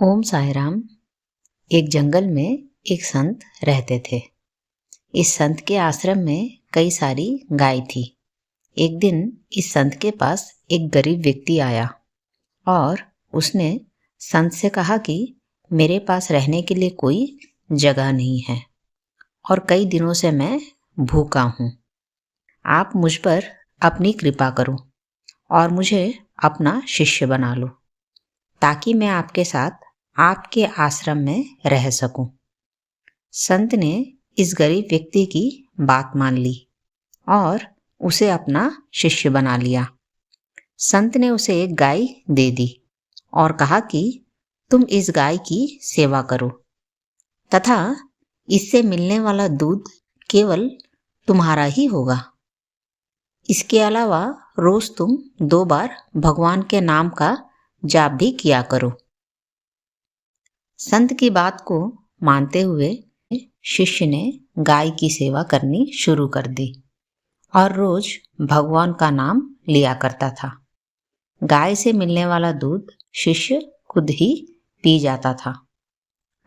ओम साई राम। एक जंगल में एक संत रहते थे। इस संत के आश्रम में कई सारी गाय थी। एक दिन इस संत के पास एक गरीब व्यक्ति आया और उसने संत से कहा कि मेरे पास रहने के लिए कोई जगह नहीं है और कई दिनों से मैं भूखा हूँ। आप मुझ पर अपनी कृपा करो और मुझे अपना शिष्य बना लो ताकि मैं आपके साथ आपके आश्रम में रह सकूं। संत ने इस गरीब व्यक्ति की बात मान ली और उसे अपना शिष्य बना लिया। संत ने उसे एक गाय दे दी और कहा कि तुम इस गाय की सेवा करो तथा इससे मिलने वाला दूध केवल तुम्हारा ही होगा। इसके अलावा रोज तुम 2 बार भगवान के नाम का जाप भी किया करो। संत की बात को मानते हुए शिष्य ने गाय की सेवा करनी शुरू कर दी और रोज भगवान का नाम लिया करता था। गाय से मिलने वाला दूध शिष्य खुद ही पी जाता था।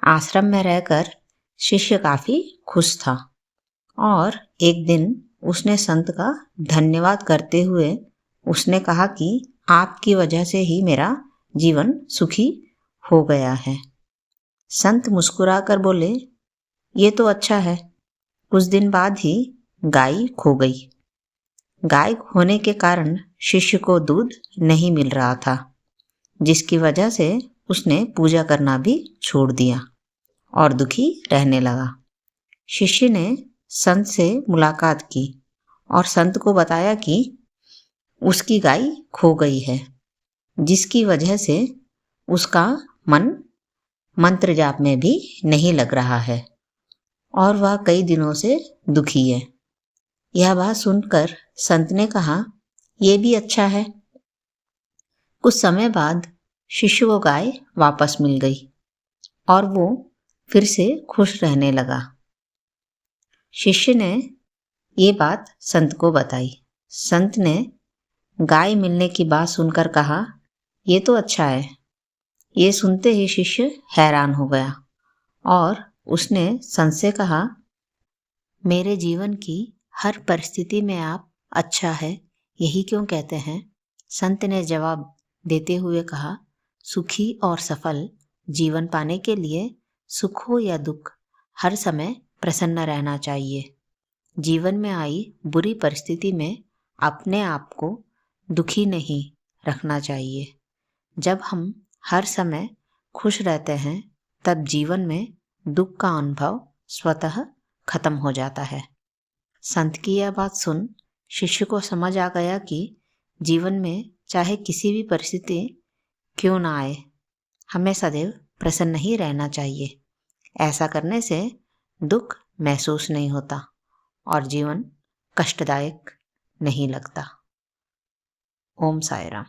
आश्रम में रहकर शिष्य काफी खुश था और एक दिन उसने संत का धन्यवाद करते हुए उसने कहा कि आपकी वजह से ही मेरा जीवन सुखी हो गया है। संत मुस्कुराकर बोले, ये तो अच्छा है। कुछ दिन बाद ही गाय खो गई। गाय होने के कारण शिष्य को दूध नहीं मिल रहा था, जिसकी वजह से उसने पूजा करना भी छोड़ दिया और दुखी रहने लगा। शिष्य ने संत से मुलाकात की और संत को बताया कि उसकी गाय खो गई है, जिसकी वजह से उसका मन मंत्र जाप में भी नहीं लग रहा है और वह कई दिनों से दुखी है। यह बात सुनकर संत ने कहा, यह भी अच्छा है। कुछ समय बाद शिष्य को गाय वापस मिल गई और वो फिर से खुश रहने लगा। शिष्य ने ये बात संत को बताई। संत ने गाय मिलने की बात सुनकर कहा, ये तो अच्छा है। ये सुनते ही शिष्य हैरान हो गया और उसने संत से कहा, मेरे जीवन की हर परिस्थिति में आप अच्छा है, यही क्यों कहते हैं? संत ने जवाब देते हुए कहा, सुखी और सफल जीवन पाने के लिए सुख हो या दुख, हर समय प्रसन्न रहना चाहिए। जीवन में आई बुरी परिस्थिति में अपने आप को दुखी नहीं रखना चाहिए। जब हम हर समय खुश रहते हैं तब जीवन में दुख का अनुभव स्वतः खत्म हो जाता है। संत की यह बात सुन शिष्य को समझ आ गया कि जीवन में चाहे किसी भी परिस्थिति क्यों ना आए, हमें सदैव प्रसन्न ही रहना चाहिए। ऐसा करने से दुख महसूस नहीं होता और जीवन कष्टदायक नहीं लगता। ओम साई राम।